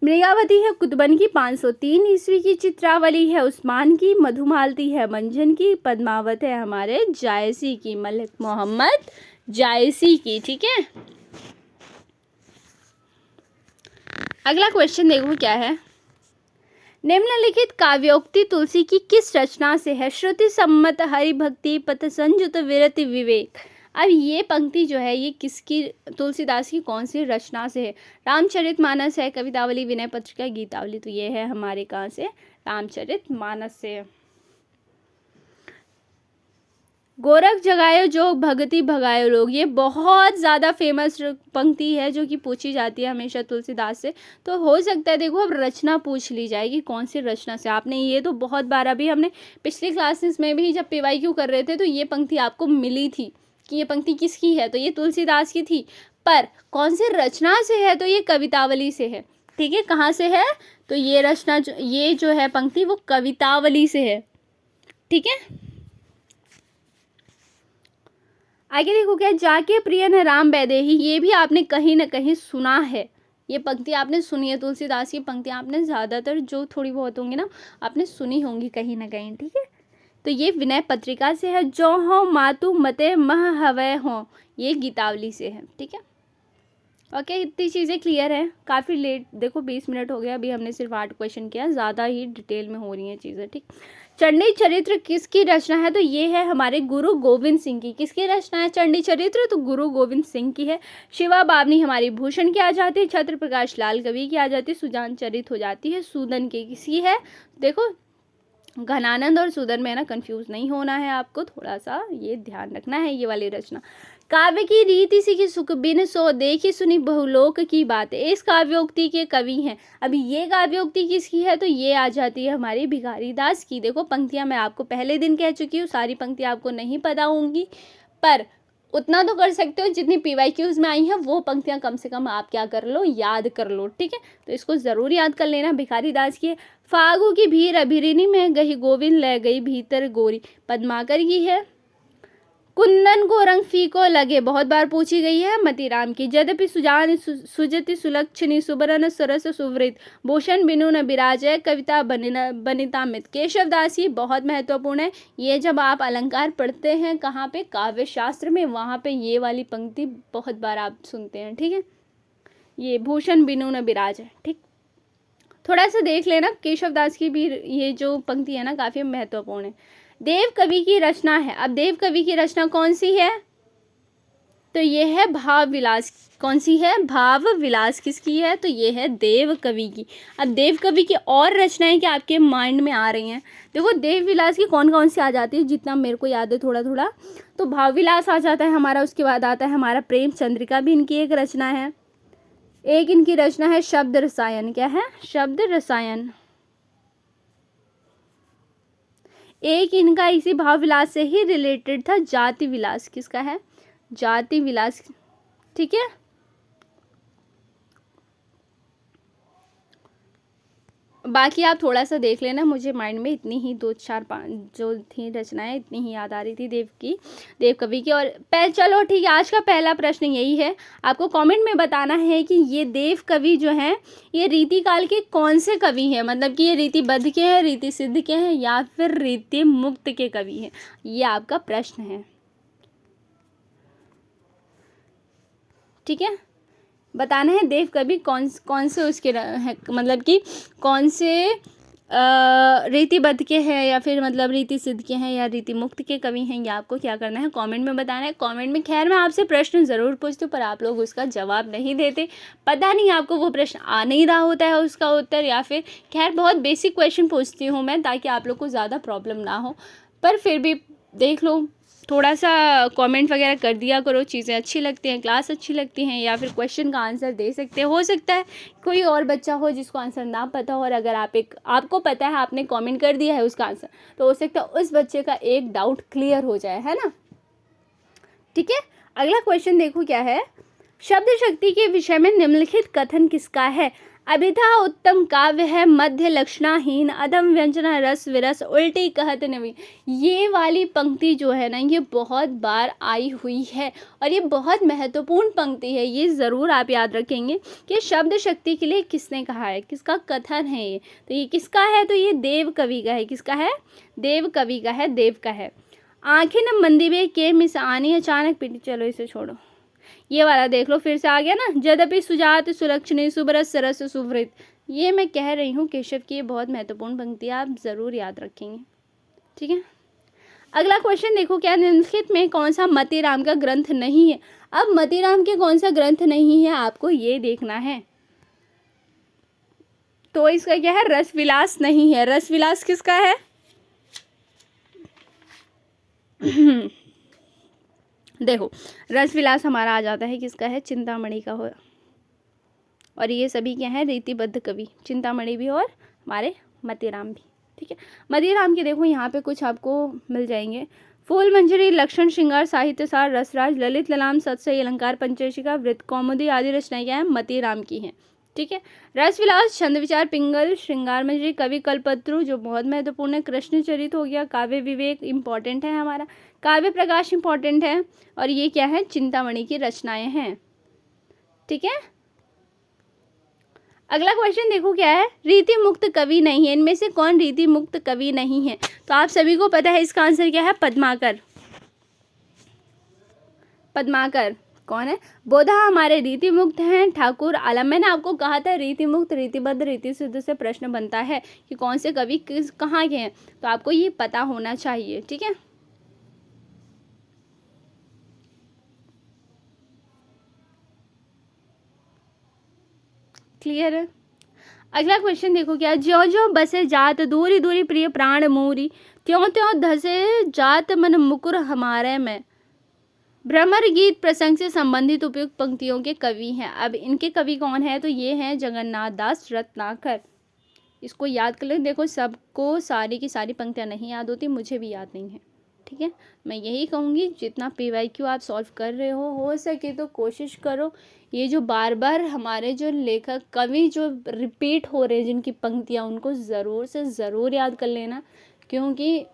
मृगावती है कुतुबन की, 503 ईस्वी की। चित्रावली है उस्मान की, मधुमालती है मंजन की, पद्मावत है हमारे जायसी की, मलिक मोहम्मद जायसी की। ठीक है, अगला क्वेश्चन देखो क्या है, निम्नलिखित काव्योक्ति तुलसी की किस रचना से है। श्रुति सम्मत हरि भक्ति पथ संयुत विरति विवेक। अब ये पंक्ति जो है, ये किसकी, तुलसीदास की कौन सी रचना से है। रामचरितमानस है, कवितावली, विनय पत्रिका, गीतावली। तो ये है हमारे कहाँ से, रामचरितमानस से। गोरख जगायो जोग भगति भगायो लोग, ये बहुत ज़्यादा फेमस पंक्ति है, जो कि पूछी जाती है हमेशा तुलसीदास से। तो हो सकता है देखो अब रचना पूछ ली जाएगी, कौन सी रचना से। आपने ये तो बहुत बार, अभी हमने पिछली क्लासेस में भी जब PYQ कर रहे थे, तो ये पंक्ति आपको मिली थी कि ये पंक्ति किसकी है, तो ये तुलसीदास की थी। पर कौन सी रचना से है, तो ये कवितावली से है। ठीक है, कहाँ से है, तो ये रचना ये जो है पंक्ति, वो कवितावली से है। ठीक है, आगे देखो क्या, जाके प्रिय न राम वैदेही, ये भी आपने कहीं ना कहीं सुना है, ये पंक्ति आपने सुनी है, तुलसीदास की पंक्ति आपने ज़्यादातर जो थोड़ी बहुत होंगी ना आपने सुनी होंगी कहीं ना कहीं, ठीक है। तो ये विनय पत्रिका से है। जो हो मातु मते मह हवय हो, ये गीतावली से है, ठीक है। ओके, इतनी चीज़ें क्लियर है। काफ़ी लेट, देखो 20 मिनट हो गया, अभी हमने सिर्फ 8 क्वेश्चन किया, ज़्यादा ही डिटेल में हो रही हैं चीज़ें, ठीक। चंडी चरित्र किसकी रचना है, तो ये है हमारे गुरु गोविंद सिंह की। किसकी रचना है चंडी चरित्र, तो गुरु गोविंद सिंह की है। शिवा बावनी हमारी भूषण की आ जाती है, छत्र प्रकाश लाल कवि की आ जाती है, सुजान चरित हो जाती है सूदन की। किसी है, देखो घनानंद और सूदन में है ना, कंफ्यूज नहीं होना है आपको, थोड़ा सा ये ध्यान रखना है ये वाली रचना। काव्य की रीति सी की सुख बिन सो देखी सुनी बहुलोक की बात, इस काव्योक्ति के कवि हैं। अभी ये काव्योक्ति किसकी है, तो ये आ जाती है हमारी भिखारी दास की। देखो पंक्तियां मैं आपको पहले दिन कह चुकी हूँ, सारी पंक्तियां आपको नहीं पता होंगी, पर उतना तो कर सकते हो जितनी PYQs में आई हैं वो पंक्तियां कम से कम आप क्या कर लो, याद कर लो, ठीक है। तो इसको ज़रूर याद कर लेना। भिखारी दास की है। फागु की भीर अभिरिनी में गही गोविंद ले गई भीतर गोरी, पद्माकर की है। कुंदन को रंग फीको लगे, बहुत बार पूछी गई है, मतीराम की। यद्यपि सुजान सुजति सुलक्षणी सुबरन सरस सुवृत, भूषण बिनु न बिराजय कविता बनिता मित, केशव दास की बहुत महत्वपूर्ण है। ये जब आप अलंकार पढ़ते हैं कहाँ पे, काव्य शास्त्र में, वहाँ पे ये वाली पंक्ति बहुत बार आप सुनते हैं, ठीक है। ये भूषण बिनु न बिराजय, ठीक। थोड़ा सा देख लेना, केशव दास की भी ये जो पंक्ति है ना काफ़ी महत्वपूर्ण है। देव कवि की रचना है। अब देव कवि की रचना कौन सी है, तो ये है भाव विलास। कौन सी है, भाव विलास किसकी है, तो ये है देव कवि की। अब देव कवि की और रचनाएं क्या आपके माइंड में आ रही हैं, देखो देव विलास की कौन कौन सी आ जाती है, जितना मेरे को याद है थोड़ा थोड़ा, तो भाव विलास आ जाता है हमारा। उसके बाद आता है हमारा प्रेम चंद्रिका, भी इनकी एक रचना है। एक इनकी रचना है शब्द रसायन, क्या है, शब्द रसायन। एक इनका इसी भाव विलास से ही रिलेटेड था जाति विलास, किसका है, जाति विलास, ठीक है। बाकी आप थोड़ा सा देख लेना, मुझे माइंड में इतनी ही 2 4 5 जो थी रचनाएं इतनी ही याद आ रही थी देव कवि की। और चलो ठीक है, आज का पहला प्रश्न यही है, आपको कमेंट में बताना है कि ये देव कवि जो हैं ये रीति काल के कौन से कवि हैं, मतलब कि ये रीतिबद्ध के हैं, रीति सिद्ध के हैं, या फिर रीति मुक्त के कवि हैं, ये आपका प्रश्न है, ठीक है। बताना है देव कवि कौन से उसके है, मतलब कि कौन से रीतिबद्ध के हैं, या फिर मतलब रीति सिद्ध के हैं, या रीति मुक्त के कवि हैं, ये आपको क्या करना है, कमेंट में बताना है। कमेंट में खैर मैं आपसे प्रश्न ज़रूर पूछती हूँ, पर आप लोग उसका जवाब नहीं देते, पता नहीं आपको वो प्रश्न आ नहीं रहा होता है उसका उत्तर, या फिर खैर बहुत बेसिक क्वेश्चन पूछती हूँ मैं ताकि आप लोग को ज़्यादा प्रॉब्लम ना हो, पर फिर भी देख लो, थोड़ा सा कमेंट वगैरह कर दिया करो, चीज़ें अच्छी लगती हैं, क्लास अच्छी लगती हैं, या फिर क्वेश्चन का आंसर दे सकते हो सकता है कोई और बच्चा हो जिसको आंसर ना पता हो, और अगर आपको पता है, आपने कमेंट कर दिया है उसका आंसर, तो हो सकता है उस बच्चे का एक डाउट क्लियर हो जाए, है ना, ठीक है। अगला क्वेश्चन देखो क्या है, शब्द शक्ति के विषय में निम्नलिखित कथन किसका है। अभिधा उत्तम काव्य है, मध्य लक्षणाहीन, अधम व्यंजना रस विरस, उल्टी कहत नवी। ये वाली पंक्ति जो है ना ये बहुत बार आई हुई है, और ये बहुत महत्वपूर्ण पंक्ति है, ये ज़रूर आप याद रखेंगे कि शब्द शक्ति के लिए किसने कहा है, किसका कथन है ये, तो ये किसका है, तो ये देव कवि का है। किसका है, देव कवि का है, देव का है। आंखें न मंदिबे के मिस आनी अचानक पीटी, चलो इसे छोड़ो, ये वाला देख लो, फिर से आ गया ना, यद्यपि सुजात सुलक्षणी सुबरस सरस सुवृत, ये मैं कह रही हूँ केशव की, ये बहुत महत्वपूर्ण पंक्ति आप ज़रूर याद रखेंगे, ठीक है। अगला क्वेश्चन देखो क्या, निम्नलिखित में कौन सा मतीराम का ग्रंथ नहीं है। अब मतीराम के कौन सा ग्रंथ नहीं है आपको ये देखना है, तो इसका क्या है, रस विलास नहीं है। रस विलास किसका है देखो रस विलास हमारा आ जाता है, किसका है, चिंतामणि का हो, और ये सभी क्या है, रीतिबद्ध कवि, चिंतामणि भी और हमारे मतीराम भी, ठीक है। मतीराम के देखो यहाँ पे कुछ आपको मिल जाएंगे, फूल मंजरी, लक्षण श्रृंगार, साहित्य सार, रसराज, ललित ललाम, सत्सई अलंकार, पंचशिका, वृत्त कौमुदी आदि रचनाएं क्या है, मतीराम की हैं, ठीक है। रस विलास, छंद विचार, पिंगल, श्रृंगार मंजरी, कवि कल्पत्रु जो बहुत महत्वपूर्ण है, कृष्ण चरित हो गया, काव्य विवेक इंपॉर्टेंट है हमारा, काव्य प्रकाश इंपॉर्टेंट है, और ये क्या है, चिंतामणि की रचनाएं हैं। ठीक है। अगला क्वेश्चन देखो क्या है, रीति मुक्त कवि नहीं है, इनमें से कौन रीति मुक्त कवि नहीं है? तो आप सभी को पता है इसका आंसर क्या है, पद्माकर। पद्माकर कौन है? बोधा हमारे रीति मुक्त हैं, ठाकुर आलम। मैंने आपको कहा था रीति मुक्त, रीतिबद्ध, रीति सिद्ध से प्रश्न बनता है कि कौन से कवि किस कहाँ के हैं, तो आपको ये पता होना चाहिए। ठीक है। क्लियर है। अगला क्वेश्चन देखो क्या, ज्यो ज्यो बसे जात दूरी दूरी प्रिय प्राण मूरी, त्यों त्यों धसे जात मन मुकुर हमारे में। भ्रमर गीत प्रसंग से संबंधित उपयुक्त पंक्तियों के कवि हैं। अब इनके कवि कौन है? तो ये हैं जगन्नाथ दास रत्नाकर। इसको याद कर लें। देखो सबको सारी की सारी पंक्तियां नहीं याद होती, मुझे भी याद नहीं है। ठीक है। मैं यही कहूँगी जितना PYQ आप सॉल्व कर रहे हो सके तो कोशिश करो ये जो बार बार हमारे जो लेखक कवि जो रिपीट हो रहे हैं जिनकी पंक्तियाँ, उनको ज़रूर से ज़रूर याद कर लेना, क्योंकि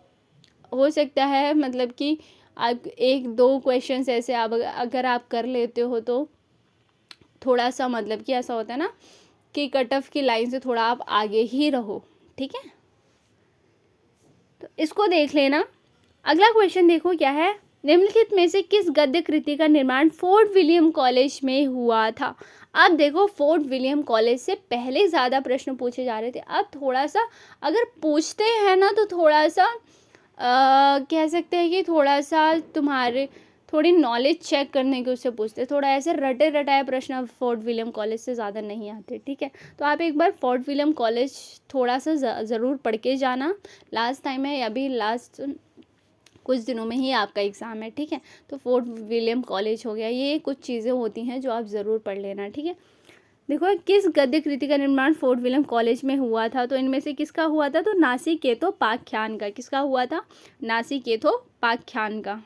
हो सकता है मतलब कि आप 1-2 क्वेश्चंस ऐसे आप अगर आप कर लेते हो तो थोड़ा सा मतलब कि ऐसा होता है ना कि कट ऑफ की लाइन से थोड़ा आप आगे ही रहो। ठीक है। तो इसको देख लेना। अगला क्वेश्चन देखो क्या है, निम्नलिखित में से किस गद्य कृति का निर्माण फोर्ट विलियम कॉलेज में हुआ था? अब देखो फोर्ट विलियम कॉलेज से पहले ज़्यादा प्रश्न पूछे जा रहे थे, अब थोड़ा सा अगर पूछते हैं ना तो थोड़ा सा कह सकते हैं कि थोड़ा सा तुम्हारे थोड़ी नॉलेज चेक करने के उससे पूछते, थोड़ा ऐसे रटे रटाए प्रश्न फोर्ट विलियम कॉलेज से ज़्यादा नहीं आते। ठीक है। तो आप एक बार फोर्ट विलियम कॉलेज थोड़ा सा ज़रूर पढ़ के जाना, लास्ट टाइम है, अभी लास्ट कुछ दिनों में ही आपका एग्ज़ाम है। ठीक है। तो फोर्ट विलियम कॉलेज हो गया, ये कुछ चीज़ें होती हैं जो आप ज़रूर पढ़ लेना। ठीक है। देखो किस गद्य कृति का निर्माण फोर्ट विलियम कॉलेज में हुआ था? तो इनमें से किसका हुआ था? तो नासिकेतोपाख्यान का। किसका हुआ था? नासिकेतोपाख्यान का।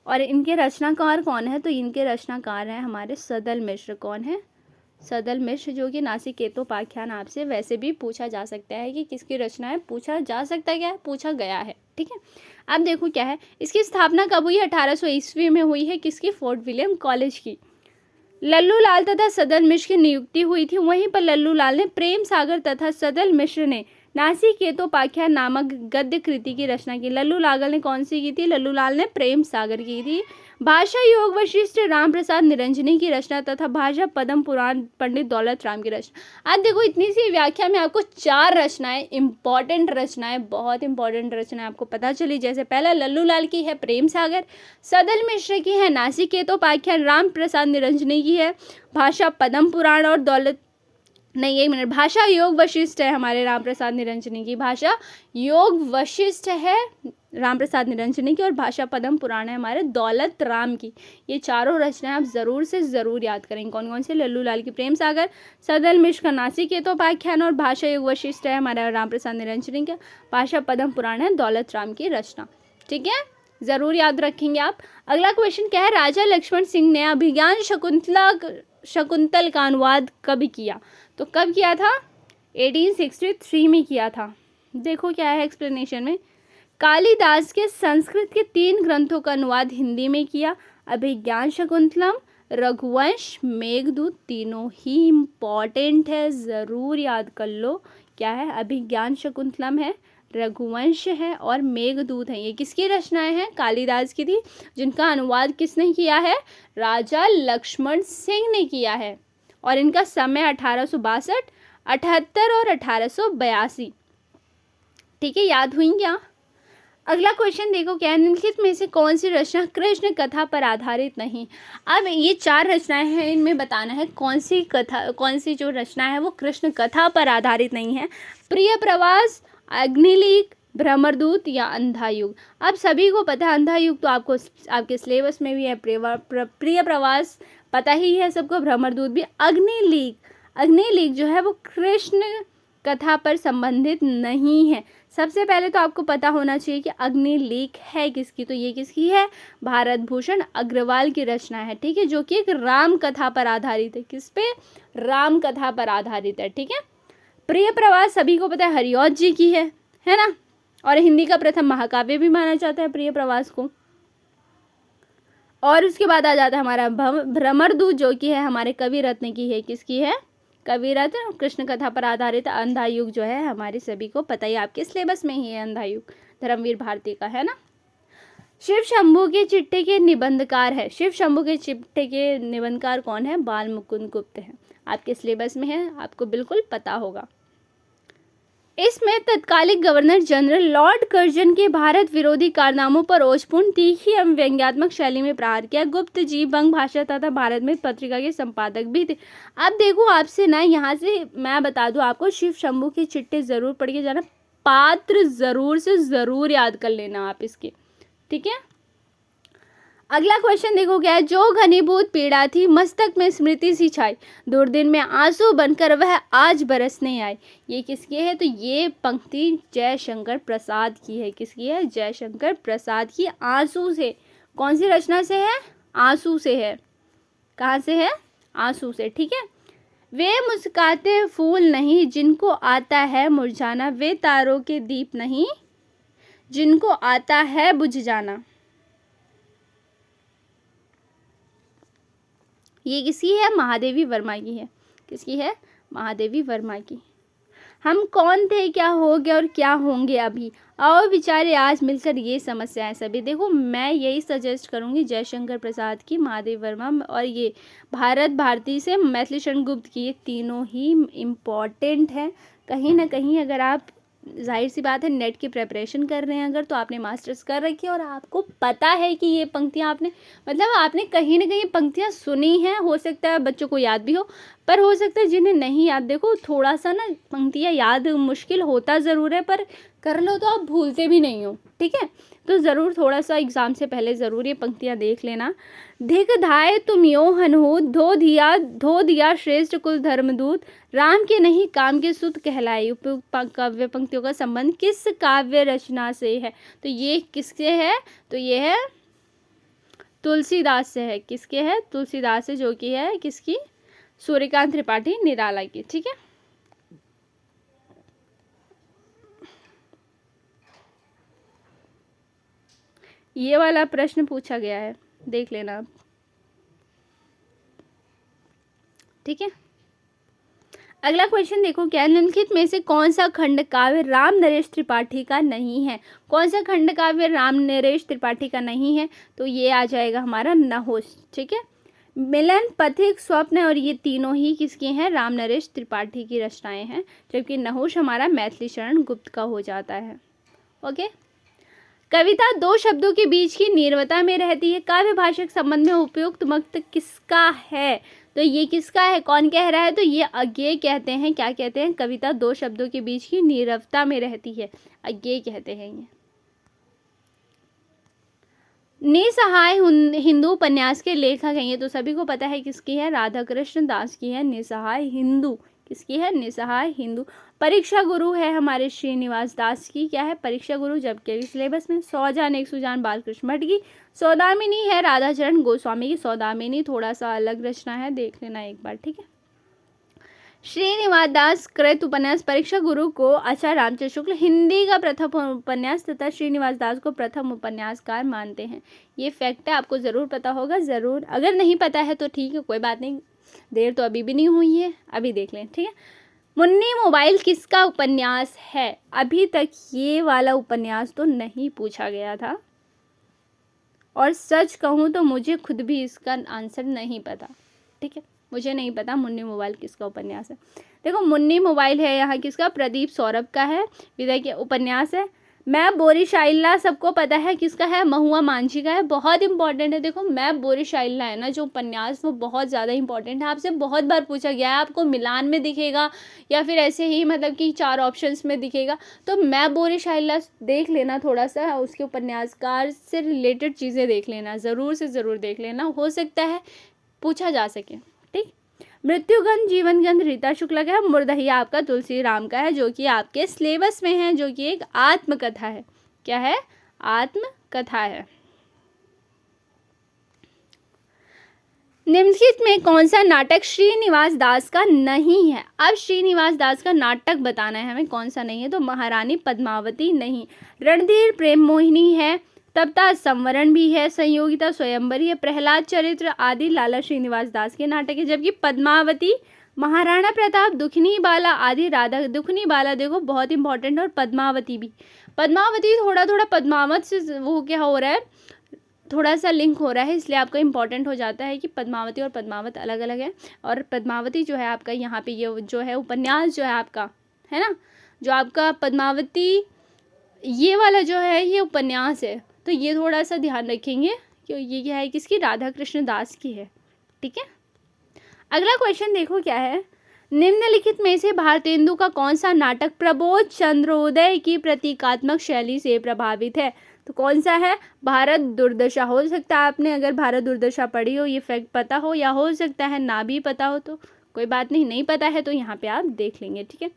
और इनके रचनाकार कौन है? तो इनके रचनाकार हैं हमारे सदल मिश्र। कौन है? सदल मिश्र, जो कि नासिकेतोपाख्यान आपसे वैसे भी पूछा जा सकता है कि किसकी रचना है, पूछा जा सकता है क्या है, पूछा गया है। ठीक है। अब देखो क्या है, इसकी स्थापना कब हुई? 1800 ईस्वी में हुई है। किसकी? फोर्ट विलियम कॉलेज की। लल्लू लाल तथा सदल मिश्र की नियुक्ति हुई थी, वहीं पर लल्लू लाल ने प्रेम सागर तथा सदल मिश्र ने नासिकेतोपाख्यान नामक गद्य कृति की रचना की। लल्लू लाल ने कौन सी की थी? लल्लू लाल ने प्रेम सागर की थी। भाषा योग वशिष्ठ राम प्रसाद निरंजनी की रचना तथा भाषा पद्म पुराण पंडित दौलत राम की रचना। आज देखो इतनी सी व्याख्या में आपको 4 रचनाएं, इंपॉर्टेंट रचनाएं, बहुत इंपॉर्टेंट रचनाएं आपको पता चली। जैसे पहला लल्लू लाल की है प्रेम सागर, सदल मिश्र की है नासिकेतोपाख्यान, राम प्रसाद निरंजनी की है भाषा पद्म पुराण, और दौलत नहीं, 1 मिनट, भाषा योग वशिष्ठ है हमारे राम प्रसाद निरंजनी की। भाषा योग वशिष्ठ है राम प्रसाद निरंजनी की, और भाषा पद्म पुराण है हमारे दौलत राम की। ये चारों रचनाएं आप ज़रूर से ज़रूर याद करेंगे। कौन कौन से? लल्लू लाल की प्रेम सागर, सदल मिश्र का नासिकेतोपाख्यान, और भाषा योग वशिष्ठ है हमारा राम प्रसाद निरंजनी का, भाषा पद्म पुराण है दौलत राम की रचना। ठीक है, ज़रूर याद रखेंगे आप। अगला क्वेश्चन क्या है, राजा लक्ष्मण सिंह ने अभिज्ञान शकुंतल का अनुवाद कब किया? तो कब किया था? 1863 में किया था। देखो क्या है एक्सप्लेनेशन में, कालिदास के संस्कृत के 3 ग्रंथों का अनुवाद हिंदी में किया, अभिज्ञान शकुंतलम, रघुवंश, मेघदूत, तीनों ही इम्पॉर्टेंट है, ज़रूर याद कर लो। क्या है? अभिज्ञान शकुंतलम है, रघुवंश है, और मेघदूत है। ये किसकी रचनाएं हैं? कालिदास की थी, जिनका अनुवाद किसने किया है? राजा लक्ष्मण सिंह ने किया है, और इनका समय 1862, 78 और 1882। ठीक है, याद हुई क्या? अगला क्वेश्चन देखो क्या है, निम्नलिखित में से कौन सी रचना कृष्ण कथा पर आधारित नहीं? अब ये 4 रचनाएं हैं, इनमें बताना है कौन सी जो रचना है वो कृष्ण कथा पर आधारित नहीं है। प्रिय प्रवास, अग्निलीक, भ्रमरदूत या अंधा युग। अब सभी को पता है अंधा युग तो आपको आपके सिलेबस में भी है, प्रिय प्रवास पता ही है सबको, भ्रमरदूत भी। अग्निलीक जो है वो कृष्ण कथा पर संबंधित नहीं है। सबसे पहले तो आपको पता होना चाहिए कि अग्निलेख है किसकी, तो ये किसकी है, भारत भूषण अग्रवाल की रचना है, ठीक है, जो कि एक राम कथा पर आधारित है। किस पे, राम कथा पर आधारित है, ठीक है। प्रिय प्रवास सभी को पता है हरिऔध जी की है ना, और हिंदी का प्रथम महाकाव्य भी माना जाता है प्रिय प्रवास को। और उसके बाद आ जाता है हमारा भ्रमरदूत, जो कि है हमारे कवि रत्न की है, किसकी है, कवि रत्न, कृष्ण कथा पर आधारित। अंधा युग जो है हमारे सभी को पता ही, आपके सिलेबस में ही है अंधा युग, धर्मवीर भारती का, है ना। शिव शंभू के चिट्ठे के निबंधकार है, शिव शंभू के चिट्ठे के निबंधकार कौन है, बाल मुकुंद गुप्त है, आपके सिलेबस में है, आपको बिल्कुल पता होगा। इसमें तत्कालिक गवर्नर जनरल लॉर्ड कर्जन के भारत विरोधी कारनामों पर ओजपूर्ण, तीखी एवं व्यंग्यात्मक शैली में प्रहार किया। गुप्त जी बंग भाषा तथा भारत में पत्रिका के संपादक भी थे। अब देखो आपसे ना, यहाँ से मैं बता दूं आपको, शिव शंभू के चिट्ठे जरूर पढ़ के जाना, पात्र जरूर से जरूर याद कर लेना आप इसके, ठीक है। अगला क्वेश्चन देखो क्या है, जो घनीभूत पीड़ा थी मस्तक में स्मृति सी छाई, दुर्दिन में आंसू बनकर वह आज बरसने आई। ये किसकी है, तो ये पंक्ति जयशंकर प्रसाद की है, किसकी है, जयशंकर प्रसाद की। आंसू से, कौन सी रचना से है, आंसू से है, कहाँ से है, आंसू से, ठीक है। वे मुस्काते फूल नहीं जिनको आता है मुरझाना, वे तारों के दीप नहीं जिनको आता है बुझ जाना। ये किसकी है, महादेवी वर्मा की है, किसकी है, महादेवी वर्मा की। हम कौन थे, क्या हो गया और क्या होंगे अभी, आओ विचारे आज मिलकर ये समस्याएं सभी। देखो मैं यही सजेस्ट करूंगी, जयशंकर प्रसाद की, महादेवी वर्मा और ये भारत भारती से मैथिली शरण गुप्त की, ये तीनों ही इम्पॉर्टेंट है। कहीं ना कहीं अगर आप, जाहिर सी बात है, नेट की प्रिपरेशन कर रहे हैं अगर, तो आपने मास्टर्स कर रखी है और आपको पता है कि ये पंक्तियाँ आपने, मतलब आपने कहीं ना कहीं पंक्तियाँ सुनी हैं, हो सकता है बच्चों को याद भी हो, पर हो सकता है जिन्हें नहीं याद, देखो थोड़ा सा ना पंक्तियाँ याद मुश्किल होता ज़रूर है, पर कर लो तो आप भूलते भी नहीं हो, ठीक है। तो ज़रूर थोड़ा सा एग्ज़ाम से पहले ज़रूर ये पंक्तियाँ देख लेना। धिक धाय तुम यो हनहूत, धो दिया श्रेष्ठ कुल धर्मदूत, राम के नहीं काम के सुत कहलाए। उपयुक्त काव्य पंक्तियों का संबंध किस काव्य रचना से है, तो ये किससे है, तो ये है तुलसीदास से है, किसके है, तुलसीदास से, जो कि है किसकी, सूर्यकांत त्रिपाठी निराला की, ठीक है। ये वाला प्रश्न पूछा गया है, देख लेना आप, ठीक है। अगला क्वेश्चन देखो क्या है, निम्नलिखित में से कौन सा खंड काव्य राम नरेश त्रिपाठी का नहीं है, कौन सा खंड काव्य राम नरेश त्रिपाठी का नहीं है, तो ये आ जाएगा हमारा नहुष, ठीक है। मिलन, पथिक, स्वप्न और ये तीनों ही किसके हैं, राम नरेश त्रिपाठी की रचनाएं हैं, जबकि नहुष हमारा मैथिली शरण गुप्त का हो जाता है, ओके। कविता दो शब्दों के बीच की निर्वता में रहती है, काव्य भाषक संबंध में उपयुक्त मक्त किसका है, तो ये किसका है, कौन कह रहा है, तो ये अज्ञेय कहते हैं, क्या कहते हैं, कविता दो शब्दों के बीच की नीरवता में रहती है, अज्ञेय कहते हैं ये। निसहाय हिंदू उपन्यास के लेखक हैं, ये तो सभी को पता है किसकी है, राधा कृष्ण दास की है निसहाय हिंदू, किसकी है, निसहाय हिंदू। परीक्षा गुरु है हमारे श्रीनिवास दास की, क्या है, परीक्षा गुरु, जबकि सिलेबस में 100 जान 100 जान बालकृष्ण भट्ट की। सौदामिनी है राधा चरण गोस्वामी की, सौदामिनी थोड़ा सा अलग रचना है, देख लेना एक बार, ठीक है। श्रीनिवास दास कृत उपन्यास परीक्षा गुरु को आचार्य रामचंद्र शुक्ल हिंदी का प्रथम उपन्यास तथा श्रीनिवास दास को प्रथम उपन्यासकार मानते हैं। ये फैक्ट है, आपको ज़रूर पता होगा, ज़रूर, अगर नहीं पता है तो ठीक है, कोई बात नहीं, देर तो अभी भी नहीं हुई है, अभी देख लें, ठीक है। मुन्नी मोबाइल किसका उपन्यास है, अभी तक ये वाला उपन्यास तो नहीं पूछा गया था, और सच कहूँ तो मुझे खुद भी इसका आंसर नहीं पता, ठीक है, मुझे नहीं पता मुन्नी मोबाइल किसका उपन्यास है। देखो मुन्नी मोबाइल है यहाँ किसका, प्रदीप सौरभ का है, विदय के उपन्यास है। मैं बोरीशाइला सबको पता है किसका है, महुआ मांझी का है, बहुत इंपॉर्टेंट है। देखो मैं बोरीशाइला है ना जो उपन्यास, वो बहुत ज़्यादा इंपॉर्टेंट है, आपसे बहुत बार पूछा गया है, आपको मिलान में दिखेगा या फिर ऐसे ही मतलब कि 4 ऑप्शंस में दिखेगा, तो मैं बोरीशाइला देख लेना, थोड़ा सा उसके उपन्यासकार से रिलेटेड चीज़ें देख लेना, ज़रूर से ज़रूर देख लेना, हो सकता है पूछा जा सके, ठीक। मृत्युगंध, जीवन गंध रीता शुक्ला का है। मुर्दहिया आपका तुलसी राम का है, जो कि आपके सिलेबस में है, जो कि एक आत्मकथा है। क्या है? आत्मकथा है। निम्नलिखित में कौन सा नाटक श्रीनिवास दास का नहीं है? अब श्रीनिवास दास का नाटक बताना है हमें, कौन सा नहीं है। तो महारानी पद्मावती नहीं, रणधीर प्रेम मोहिनी है, तप्ता संवरण भी है, संयोगिता स्वयंवरी है, प्रहलाद चरित्र आदि लाला श्रीनिवास दास के नाटक है। जबकि पद्मावती, महाराणा प्रताप, दुखनी बाला आदि राधा, दुखनी बाला देखो बहुत इंपॉर्टेंट है, और पद्मावती भी। पद्मावती थोड़ा थोड़ा पद्मावत से वो क्या हो रहा है, थोड़ा सा लिंक हो रहा है, इसलिए आपका इंपॉर्टेंट हो जाता है कि पद्मावती और पद्मावत अलग अलग है। और पद्मावती जो है आपका यहाँ पे ये जो है उपन्यास जो है आपका, है ना, जो आपका पद्मावती ये वाला जो है ये उपन्यास है, तो ये थोड़ा सा ध्यान रखेंगे कि ये क्या है, किसकी? राधा कृष्ण दास की है। ठीक है, अगला क्वेश्चन देखो क्या है। निम्नलिखित में से भारतेंदु का कौन सा नाटक प्रबोध चंद्रोदय की प्रतीकात्मक शैली से प्रभावित है? तो कौन सा है? भारत दुर्दशा। हो सकता है आपने अगर भारत दुर्दशा पढ़ी हो, ये फैक्ट पता हो, या हो सकता है ना भी पता हो, तो कोई बात नहीं, नहीं पता है तो यहाँ पे आप देख लेंगे। ठीक है,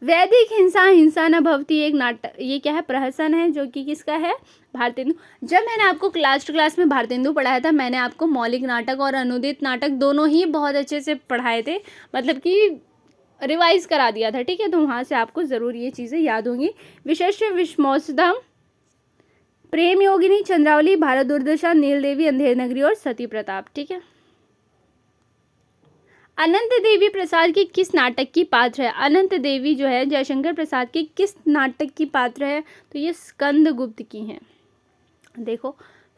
वैदिक हिंसा, हिंसा न भवती एक नाटक, ये क्या है? प्रहसन है, जो कि किसका है? भारतेंदु। जब मैंने आपको लास्ट क्लास में भारतेंदु पढ़ाया था, मैंने आपको मौलिक नाटक और अनुदित नाटक दोनों ही बहुत अच्छे से पढ़ाए थे, मतलब कि रिवाइज करा दिया था। ठीक है, तो वहाँ से आपको ज़रूर ये चीज़ें याद होंगी। विशेष विश्वमोत्सवम, प्रेम योगिनी, चंद्रावली, भारत दुर्दशा, नील देवी, अंधेर नगरी और सती प्रताप। ठीक है, अनंत देवी प्रसाद की किस नाटक की पात्र है? अनंत देवी जो है जयशंकर प्रसाद की किस नाटक की पात्र है? तो ये स्कंदगुप्त की हैं। देखो,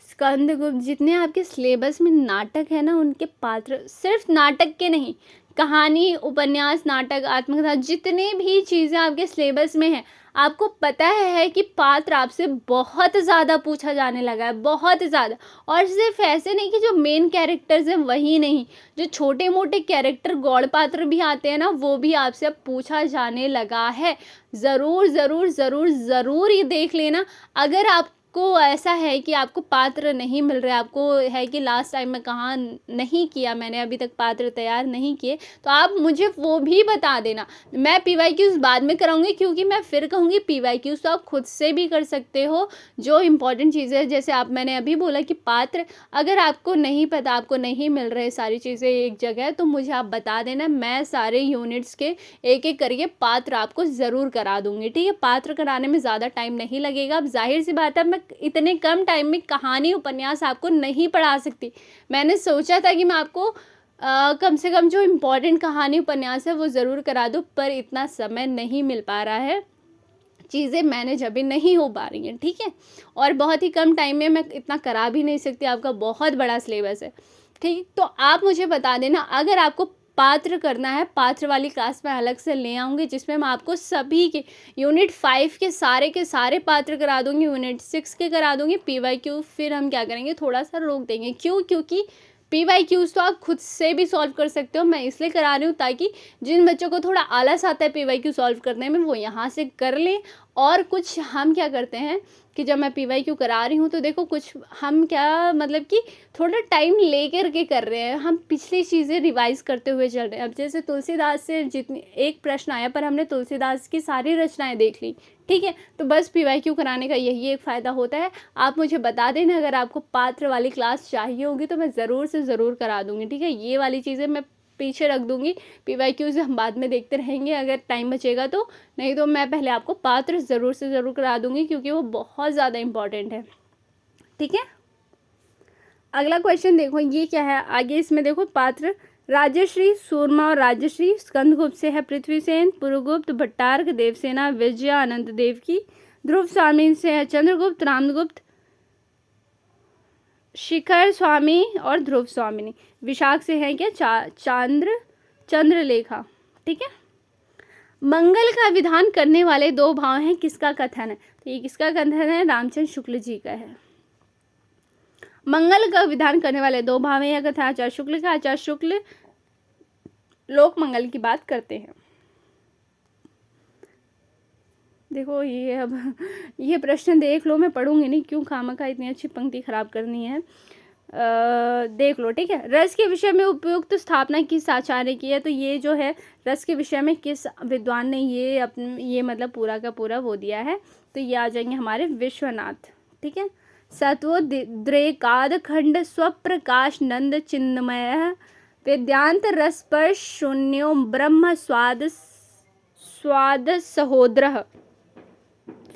स्कंदगुप्त, जितने आपके सिलेबस में नाटक है ना, उनके पात्र सिर्फ नाटक के नहीं, कहानी, उपन्यास, नाटक, आत्मकथा, जितने भी चीज़ें आपके सिलेबस में है, आपको पता है कि पात्र आपसे बहुत ज़्यादा पूछा जाने लगा है, बहुत ज़्यादा। और सिर्फ ऐसे नहीं कि जो मेन कैरेक्टर्स हैं वही नहीं, जो छोटे मोटे कैरेक्टर गौड़ पात्र भी आते हैं ना, वो भी आपसे अब पूछा जाने लगा है। ज़रूर ज़रूर ज़रूर ज़रूर ये देख लेना। अगर आपको ऐसा है कि आपको पात्र नहीं मिल रहे, आपको है कि लास्ट टाइम में कहाँ नहीं किया मैंने, अभी तक पात्र तैयार नहीं किए, तो आप मुझे वो भी बता देना। मैं PYQs बाद में कराऊंगी, क्योंकि मैं फिर कहूँगी PYQs तो आप खुद से भी कर सकते हो। जो इम्पोर्टेंट चीज़ें हैं, जैसे आप, मैंने अभी बोला कि पात्र अगर आपको नहीं पता, आपको नहीं मिल रहे सारी चीज़ें एक जगह, तो मुझे आप बता देना, मैं सारे यूनिट्स के एक एक करके पात्र आपको ज़रूर करा दूंगी। ठीक है, पात्र कराने में ज़्यादा टाइम नहीं लगेगा। अब जाहिर सी बात है, मैं इतने कम टाइम में कहानी उपन्यास आपको नहीं पढ़ा सकती। मैंने सोचा था कि मैं आपको कम से कम जो इम्पोर्टेंट कहानी उपन्यास है वो ज़रूर करा दूँ, पर इतना समय नहीं मिल पा रहा है, चीज़ें मैनेज अभी नहीं हो पा रही हैं। ठीक है, और बहुत ही कम टाइम में मैं इतना करा भी नहीं सकती, आपका बहुत बड़ा सिलेबस है। ठीक, तो आप मुझे बता देना। अगर आपको पात्र करना है, पात्र वाली क्लास में अलग से ले आऊँगी, जिसमें मैं आपको सभी के यूनिट 5 के सारे पात्र करा दूँगी, यूनिट 6 के करा दूँगी। PYQ फिर हम क्या करेंगे, थोड़ा सा रोक देंगे। क्यों? क्योंकि PYQs तो आप खुद से भी सॉल्व कर सकते हो, मैं इसलिए करा रही हूँ ताकि जिन बच्चों को थोड़ा आलस आता है PYQ सॉल्व करने में, वो यहाँ से कर लें। और कुछ हम क्या करते हैं कि जब मैं PYQ करा रही हूँ, तो देखो कुछ हम क्या, मतलब कि थोड़ा टाइम ले कर के कर रहे हैं, हम पिछली चीज़ें रिवाइज करते हुए चल रहे हैं। अब जैसे तुलसीदास से जितनी एक प्रश्न आया, पर हमने तुलसीदास की सारी रचनाएं देख ली। ठीक है, तो बस PYQ कराने का यही एक फ़ायदा होता है। आप मुझे बता देना, अगर आपको पात्र वाली क्लास चाहिए होगी तो मैं ज़रूर से ज़रूर करा दूँगी। ठीक है, ये वाली चीज़ें मैं पीछे रख दूँगी, PYQs हम बाद में देखते रहेंगे अगर टाइम बचेगा तो, नहीं तो मैं पहले आपको पात्र ज़रूर से ज़रूर करा दूँगी, क्योंकि वो बहुत ज़्यादा इम्पॉर्टेंट है। ठीक है, अगला क्वेश्चन देखो, ये क्या है आगे, इसमें देखो पात्र राजश्री, सूरमा और राजश्री। स्कंदगुप्त से है पृथ्वीसेन, पुरुगुप्त, भट्टार्क, देवसेना, विजया, अनंत देव की। ध्रुव स्वामी से है चंद्रगुप्त, रामगुप्त, शिखर स्वामी और ध्रुव स्वामिनी। विशाख से है क्या, चंद्रलेखा। ठीक है, मंगल का विधान करने वाले दो भाव हैं, किसका कथन है? तो ये किसका कथन है? रामचंद्र शुक्ल जी का है। मंगल का विधान करने वाले दो भाव हैं, यह कथा आचार्य शुक्ल का। आचार्य शुक्ल लोक मंगल की बात करते हैं। देखो ये, अब ये प्रश्न देख लो, मैं पढ़ूंगी नहीं, क्यों खामखा इतनी अच्छी पंक्ति खराब करनी है। देख लो, ठीक है। रस के विषय में उपयुक्त स्थापना किस आचार्य की है, तो ये जो है रस के विषय में किस विद्वान ने ये मतलब पूरा का पूरा वो दिया है, तो ये आ जाएंगे हमारे विश्वनाथ, ठीक है। सत्वोद्रेकाद खंड स्वप्रकाश नंद चिन्मय वेदांत रस पर शून्यो ब्रह्म स्वाद सहोदर।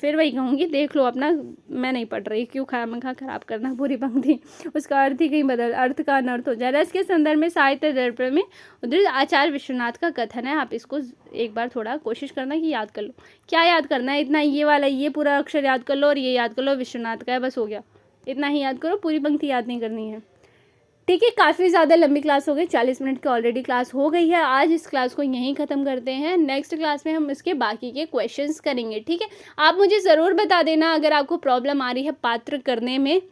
फिर वही कहूँगी, देख लो अपना, मैं नहीं पढ़ रही, क्यों खामखा खराब करना पूरी पंक्ति, उसका अर्थ ही कहीं बदल, अर्थ का अनर्थ हो जाए। रस के संदर्भ में साहित्य दर्पण में उद्धृत आचार्य विश्वनाथ का कथन है। आप इसको एक बार थोड़ा कोशिश करना कि याद कर लो। क्या याद करना है, इतना, ये वाला, ये पूरा अक्षर याद कर लो और ये याद कर लो विश्वनाथ का है, बस हो गया। इतना ही याद करो, पूरी पंक्ति याद नहीं करनी है, ठीक है। काफ़ी ज़्यादा लंबी क्लास हो गई, 40 मिनट की ऑलरेडी क्लास हो गई है। आज इस क्लास को यहीं ख़त्म करते हैं। नेक्स्ट क्लास में हम इसके बाकी के क्वेश्चंस करेंगे, ठीक है। आप मुझे ज़रूर बता देना अगर आपको प्रॉब्लम आ रही है पात्र करने में,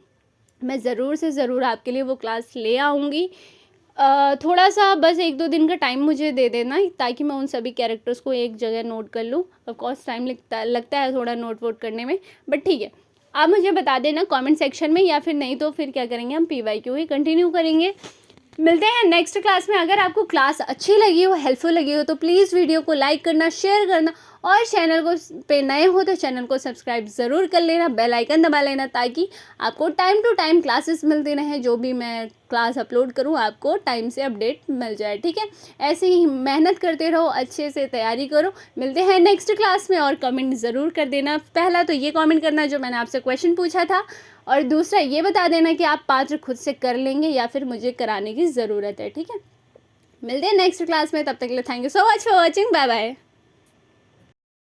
मैं ज़रूर से ज़रूर आपके लिए वो क्लास ले आऊँगी। थोड़ा सा बस 1-2 दिन का टाइम मुझे दे देना, ताकि मैं उन सभी कैरेक्टर्स को एक जगह नोट कर लूँ। ऑफकोर्स टाइम लगता है थोड़ा नोट वोट करने में, बट ठीक है। आप मुझे बता देना कमेंट सेक्शन में, या फिर नहीं तो फिर क्या करेंगे, हम PYQ ही कंटिन्यू करेंगे। मिलते हैं नेक्स्ट क्लास में। अगर आपको क्लास अच्छी लगी हो, हेल्पफुल लगी हो, तो प्लीज़ वीडियो को लाइक करना, शेयर करना, और चैनल को पे नए हो तो चैनल को सब्सक्राइब ज़रूर कर लेना, बेल आइकन दबा लेना, ताकि आपको टाइम टू टाइम क्लासेस मिलती रहें। जो भी मैं क्लास अपलोड करूं आपको टाइम से अपडेट मिल जाए, ठीक है। ऐसे ही मेहनत करते रहो, अच्छे से तैयारी करो। मिलते हैं नेक्स्ट क्लास में, और कमेंट ज़रूर कर देना। पहला तो ये कमेंट करना जो मैंने आपसे क्वेश्चन पूछा था, और दूसरा ये बता देना कि आप पात्र खुद से कर लेंगे या फिर मुझे कराने की ज़रूरत है, ठीक है। मिलते हैं नेक्स्ट क्लास में, तब तक के लिए thank you so much for watching, bye bye.